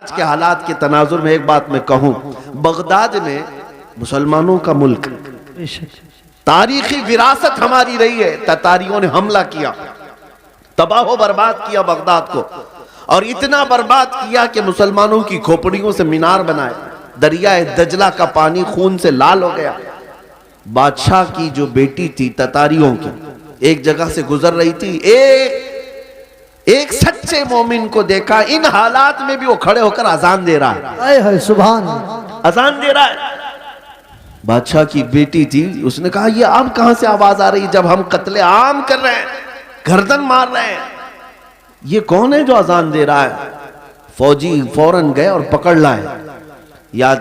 आज के हालात के तनाजुर में एक बात मैं कहूं, बगदाद में मुसलमानों का मुल्क, तारीखी विरासत हमारी रही है। ततारियों ने हमला किया, तबाह बर्बाद किया बगदाद को, और इतना बर्बाद किया कि मुसलमानों की खोपड़ियों से मीनार बनाए। दरियाए दजला का पानी खून से लाल हो गया। बादशाह की जो बेटी थी ततारियों की, एक जगह से गुजर रही थी, एक सच्चे मोमिन को देखा। इन हालात में भी वो खड़े होकर अजान दे रहा है, सुभान, अजान दे रहा है। बादशाह की बेटी थी, उसने कहा ये अब कहां से आवाज आ रही, जब हम कत्ले आम कर रहे हैं, गर्दन मार रहे हैं, ये कौन है जो अजान दे रहा है? फौजी फौरन गए और पकड़ लाए। या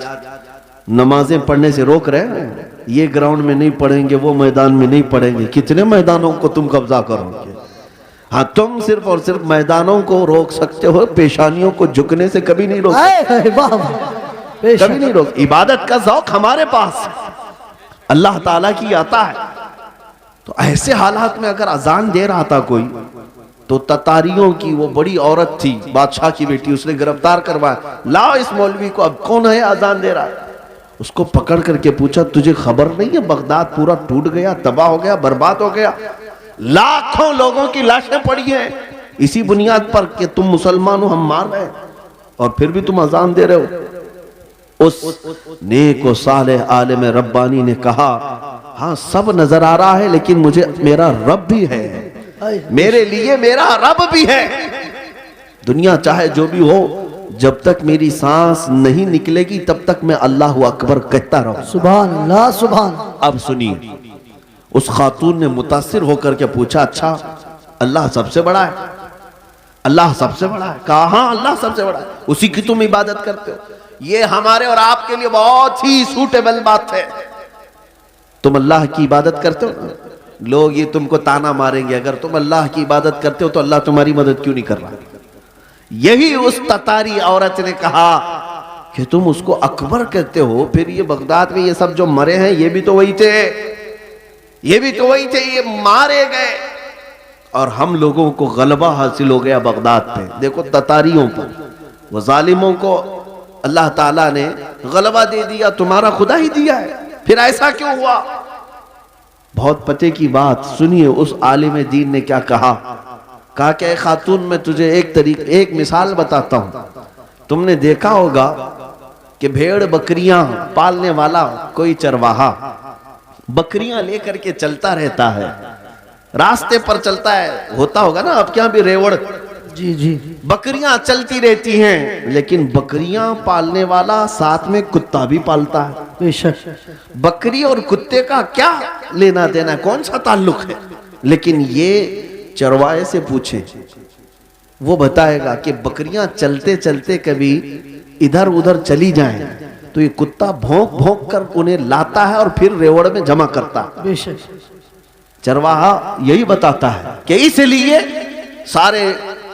नमाजें पढ़ने से रोक रहे हैं, ये ग्राउंड में नहीं पढ़ेंगे, वो मैदान में नहीं पढ़ेंगे। कितने मैदानों को तुम कब्जा करोगे? हाँ, तुम सिर्फ और सिर्फ मैदानों को रोक सकते हो, पेशानियों को झुकने से कभी नहीं रोक, कभी नहीं रोक। इबादत का ज़ौक़ हमारे पास अल्लाह ताला की आता है। तो ऐसे हालात में अगर अजान दे रहा था कोई, तो ततारियों की वो बड़ी औरत थी, बादशाह की बेटी, उसने गिरफ्तार करवाया। लाओ इस मौलवी को, अब कौन है अजान दे रहा है? उसको पकड़ करके पूछा, तुझे खबर नहीं है बगदाद पूरा टूट गया, तबाह हो गया, बर्बाद हो गया, लाखों लोगों की लाशें पड़ी हैं इसी बुनियाद पर कि तुम मुसलमान हो, हम मार रहे हैं, और फिर भी तुम अजान दे रहे हो। उस नेक व सालेह आलिम रब्बानी ने कहा, हाँ सब नजर आ रहा है, लेकिन मुझे मेरा रब भी है, मेरे लिए मेरा रब भी है। दुनिया चाहे जो भी हो, जब तक मेरी सांस नहीं निकलेगी तब तक मैं अल्लाह अकबर कहता रहूं। सुभान अल्लाह, सुभान। अब सुनिए, उस खातून ने मुतासिर होकर के पूछा, अच्छा अल्लाह सबसे बड़ा है? अल्लाह सबसे बड़ा है? कहा हाँ अल्लाह सबसे बड़ा है, उसी की तुम इबादत करते हो। ये हमारे और आपके लिए बहुत ही सूटेबल बात है। तुम अल्लाह की इबादत करते हो, लोग ये तुमको ताना मारेंगे, अगर तुम अल्लाह की इबादत करते हो तो अल्लाह तुम्हारी मदद क्यों नहीं कर रहा? यही उस ततारी औरत ने कहा कि तुम उसको अकबर कहते हो, फिर ये बगदाद में ये सब जो मरे हैं ये भी तो वही थे, ये भी तो वही थे, ये मारे गए और हम लोगों को गलबा हासिल हो गया बगदाद पे। देखो ततारियों पर, वो जालिमों को अल्लाह ताला ने गलबा दे दिया, तुम्हारा खुदा ही दिया है, फिर ऐसा क्यों हुआ? बहुत पते की बात सुनिए, उस आलिम दीन ने क्या कहा कि खातून मैं तुझे एक मिसाल बताता हूं। तुमने देखा होगा कि भेड़ बकरियां पालने वाला कोई चरवाहा बकरियां लेकर के चलता रहता है, रास्ते पर चलता है, होता होगा ना आपके यहाँ भी रेवड़, जी जी, बकरियां चलती रहती हैं, लेकिन बकरियां पालने वाला साथ में कुत्ता भी पालता है। बेशक बकरी और कुत्ते का क्या लेना देना, कौन सा ताल्लुक है? लेकिन ये चरवाहे से पूछे, वो बताएगा कि बकरियां चलते चलते कभी इधर उधर चली जाएं तो ये कुत्ता भौंक भौंक कर उन्हें लाता है और फिर रेवड़ में जमा करता है। बेशक चरवाहा यही बताता है कि इसलिए सारे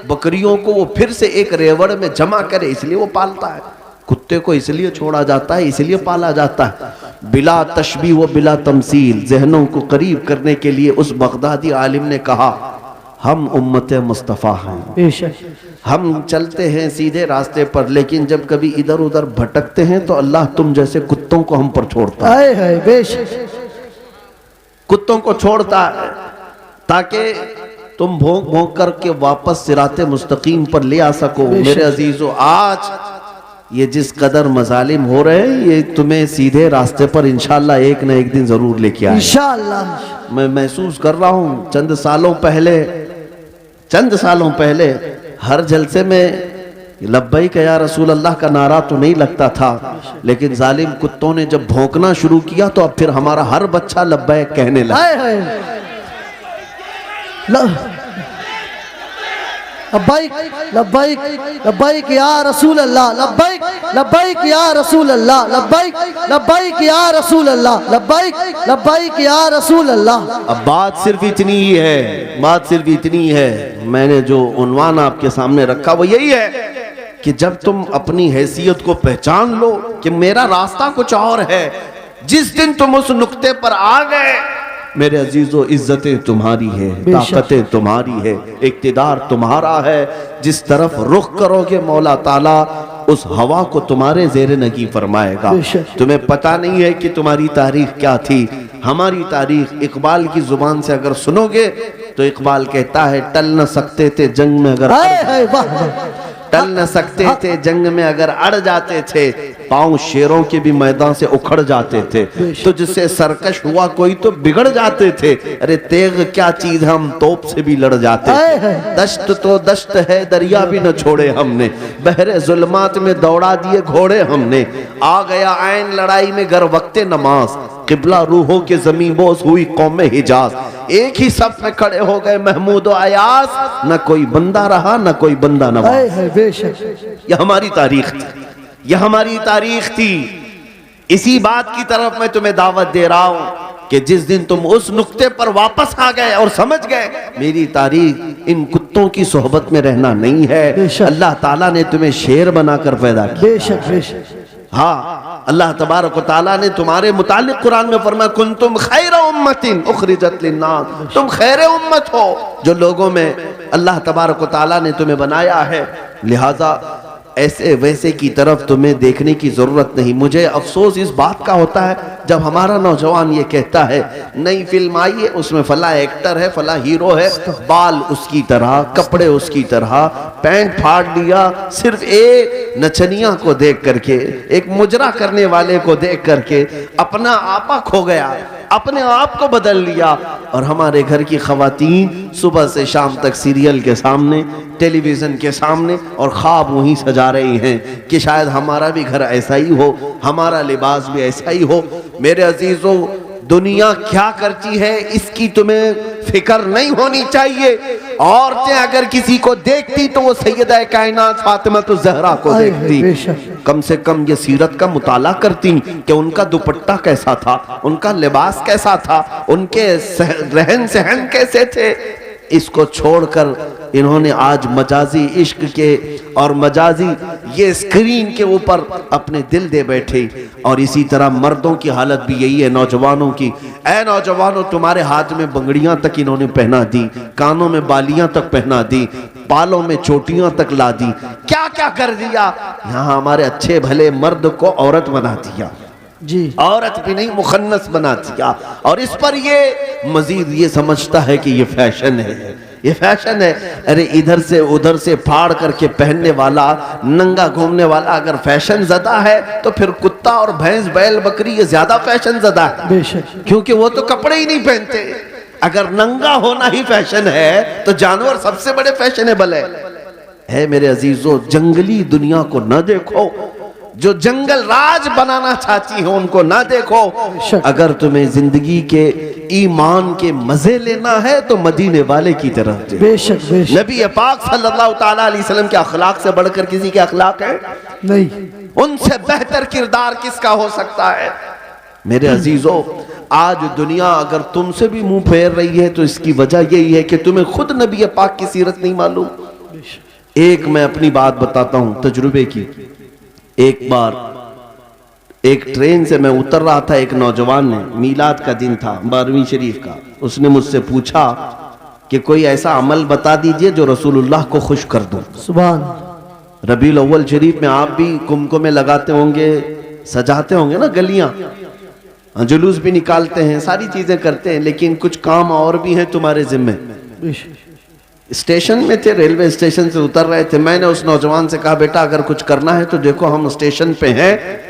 बकरियों को वो फिर से एक रेवड़ में जमा करे, इसलिए वो पालता है। कुत्ते को इसलिए छोड़ा जाता है, इसलिए पाला जाता है। बिला तशबीह व बिला तमसील, जहनों को करीब करने के लिए उस बगदादी आलिम ने कहा, हम उम्मत मुस्तफ़ा हैं, हम चलते हैं सीधे रास्ते पर, लेकिन जब कभी इधर उधर भटकते हैं तो अल्लाह तुम जैसे कुत्तों को हम पर छोड़ता है। बेशक कुत्तों को छोड़ता है ताकि तुम भोंक भोंक करके वापस सिराते मुस्तकीम पर ले आ सको। मेरे अजीजों, आज ये जिस कदर मजालिम हो रहे हैं, ये तुम्हें सीधे रास्ते पर इंशाअल्लाह एक न एक दिन जरूर लेके आए इंशाअल्लाह। मैं महसूस कर रहा हूँ, चंद सालों पहले हर जलसे में लब्बैक या रसूल अल्लाह का नारा तो नहीं लगता था, लेकिन जालिम कुत्तों ने जब भौंकना शुरू किया तो अब फिर हमारा हर बच्चा लब्बैक कहने लगा। लब्बैक लब्बैक लब्बैक या रसूल अल्लाह, लब्बैक लब्बैक या रसूल अल्लाह, लब्बैक लब्बैक या रसूल अल्लाह, लब्बैक लब्बैक या रसूल अल्लाह। अब बात सिर्फ इतनी ही है, बात सिर्फ इतनी है। मैंने जो उन्वान आपके सामने रखा वो यही है कि जब तुम अपनी हैसियत को पहचान लो कि मेरा रास्ता कुछ और है, जिस दिन तुम उस नुक्ते पर आ गए, मेरे अजीजों, इज्जतें तुम्हारी है, ताकतें तुम्हारी है, इक्तिदार तुम्हारा है, जिस तरफ रुख करोगे मौला ताला उस हवा को तुम्हारे जेर नगी फरमाएगा। तुम्हें पता नहीं है कि तुम्हारी तारीख क्या थी। हमारी तारीख इकबाल की जुबान से अगर सुनोगे तो इकबाल कहता है, टल न सकते थे जंग में अगर टल न सकते थे जंग में अगर अड़ जाते थे, पांव शेरों के भी मैदान से उखड़ जाते थे। तो जिससे सरकश हुआ कोई तो बिगड़ जाते थे। अरे तेग क्या चीज, हम तोप से भी लड़ जाते थे। दश्त तो दश्त है, दरिया भी न छोड़े हमने, बहरे जुल्मात में दौड़ा दिए घोड़े हमने। आ गया ऐन लड़ाई में गर वक्ते नमाज, किबला रूहों के ज़मीं बोस हुई कौम हिजाज। एक ही सफ में खड़े हो गए महमूद और अयास, न कोई बंदा रहा न कोई बंदा नवाज। यह हमारी तारीख थी, यह हमारी तारीख थी। इसी बात की तरफ मैं तुम्हें दावत दे रहा हूं कि जिस दिन तुम उस नुक्ते पर वापस आ गए और समझ गए मेरी तारीख इन कुत्तों की सोहबत में रहना नहीं है, अल्लाह ताला ने तुम्हें शेर बनाकर पैदा किया। बेशक बेशक। हाँ, अल्लाह तबारक व तआला ने तुम्हारे मुतालिक कुरान में फरमाया, कुंतुम खैर उम्मतिन उखरिजत लिन्नास, तुम खैर उम्मत हो जो लोगों में अल्लाह तबारक व तआला ने तुम्हें बनाया है। लिहाजा ऐसे वैसे की तरफ तुम्हें देखने की जरूरत नहीं। मुझे अफसोस इस बात का होता है जब हमारा नौजवान ये कहता है नई फिल्म आई है, उसमें फला एक्टर है, फला हीरो है, बाल उसकी तरह, कपड़े उसकी तरह, पैंट फाड़ लिया, सिर्फ एक नचनिया को देख करके, एक मुजरा करने वाले को देख करके अपना आपा खो गया, अपने आप को बदल लिया। और हमारे घर की खवातीन सुबह से शाम तक सीरियल के सामने, टेलीविजन के सामने, और ख्वाब वहीं सजा रही हैं कि शायद हमारा भी घर ऐसा ही हो, हमारा लिबास भी ऐसा ही हो। मेरे अजीजों, दुनिया क्या करती है इसकी तुम्हें फिक्र नहीं होनी चाहिए। औरतें अगर किसी को देखती तो वो सैयदा कायनात फातिमा तो जहरा को देखती, कम से कम ये सीरत का मुताला करती कि उनका दुपट्टा कैसा था, उनका लिबास कैसा था, उनके रहन सहन कैसे थे। इसको छोड़कर इन्होंने आज मजाजी इश्क के और मजाजी ये स्क्रीन के ऊपर अपने दिल दे बैठे। और इसी तरह मर्दों की हालत भी यही है, नौजवानों की। ऐ नौजवानों, तुम्हारे हाथ में बंगड़ियां तक इन्होंने पहना दी, कानों में बालियां तक पहना दी, बालों में चोटियां तक ला दी, क्या क्या कर दिया। यहाँ हमारे अच्छे भले मर्द को औरत बना दिया जी, औरत भी नहीं मुखन्नस बना दिया। और इस पर ये मजीद ये समझता है कि ये फैशन है, ये फैशन है। अरे इधर से उधर से फाड़ करके पहनने वाला, नंगा घूमने वाला अगर फैशन ज़दा है तो फिर कुत्ता और भैंस बैल बकरी ये ज्यादा फैशन ज़दा है, क्योंकि वो तो कपड़े ही नहीं पहनते। अगर नंगा होना ही फैशन है तो जानवर सबसे बड़े फैशनेबल है। मेरे अजीजों, जंगली दुनिया को न देखो, जो जंगल राज बनाना चाहती हो उनको ना देखो। अगर तुम्हें जिंदगी के ईमान के मजे लेना है तो मदीने वाले की तरफ बेशक बेशक। नबी पाक सल्लल्लाहु ताला अलैहि वसल्लम के अखलाक से बढ़कर किसी के अखलाक है नहीं, उनसे बेहतर किरदार किसका हो सकता है। मेरे अजीजों, आज दुनिया अगर तुमसे भी मुंह फेर रही है तो इसकी वजह यही है कि तुम्हें खुद नबी पाक की सीरत नहीं मालूम। एक मैं अपनी बात बताता हूं तजुर्बे की। एक बार एक ट्रेन से मैं उतर रहा था, एक नौजवान ने, मीलाद का दिन था 12वीं शरीफ का, उसने मुझसे पूछा कि कोई ऐसा अमल बता दीजिए जो रसूलुल्लाह को खुश कर दो। सुभान। रबीउल अव्वल शरीफ में आप भी कुमकुमे लगाते होंगे, सजाते होंगे ना गलियां, जुलूस भी निकालते हैं, सारी चीजें करते हैं, लेकिन कुछ काम और भी हैं तुम्हारे जिम्मे। स्टेशन में थे, रेलवे स्टेशन से उतर रहे थे, मैंने उस नौजवान से कहा बेटा अगर कुछ करना है तो देखो हम स्टेशन पे हैं,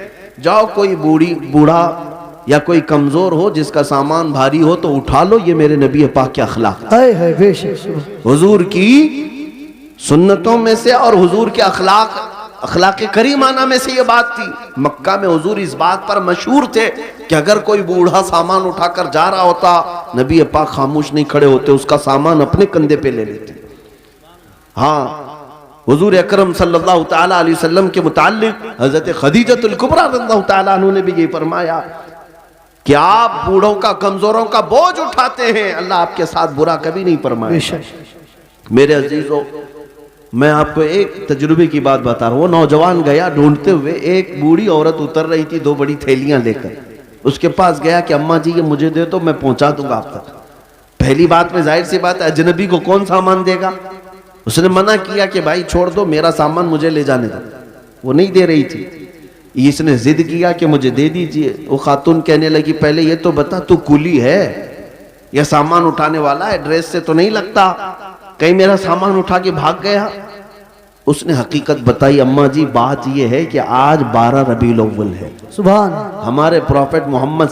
जाओ कोई बूढ़ा या कोई कमजोर हो जिसका सामान भारी हो तो उठा लो, ये मेरे नबी पाक के अखलाक हुजूर की सुन्नतों में से और हुजूर के अखलाक करीमाना में से ये बात थी। मक्का में हुजूर इस बात पर मशहूर थे कि अगर कोई बूढ़ा सामान उठाकर जा रहा होता, नबी पाक खामोश नहीं खड़े होते, उसका सामान अपने कंधे पे ले लेते। हाँ, हुजूर अकरम सल्लल्लाहु ताला अलैहि वसल्लम के मुताल्लिक हजरत खदीजतुल कुबरा रज़ियल्लाहु ताला अन्हा ने भी ये फरमाया कि आप बूढ़ों का, कमजोरों का बोझ उठाते हैं, अल्लाह आपके साथ बुरा कभी नहीं फरमाएगा। मेरे अजीजों, मैं आपको एक तजुर्बे की बात बता रहा हूँ। वो नौजवान गया ढूंढते हुए, एक बूढ़ी औरत उतर रही थी 2 बड़ी थैलियां लेकर, उसके पास गया कि अम्मा जी ये मुझे दे तो मैं पहुंचा दूंगा आप तक। पहली बात में जाहिर सी बात है अजनबी को कौन सामान देगा। उसने मना किया कि भाई छोड़ दो, मेरा सामान मुझे ले जाने दो। वो नहीं दे रही थी। इसने जिद किया कि मुझे दे दीजिए। वो खातून कहने लगी पहले ये तो बता तू कुली है या सामान उठाने वाला है? ड्रेस से तो नहीं लगता, कहीं मेरा सामान उठा के भाग गया। उसने हकीकत बताई, अम्मा जी बात यह है कि आज 12 रबीउल अव्वल है, सुभान हमारे प्रॉफेट मोहम्मद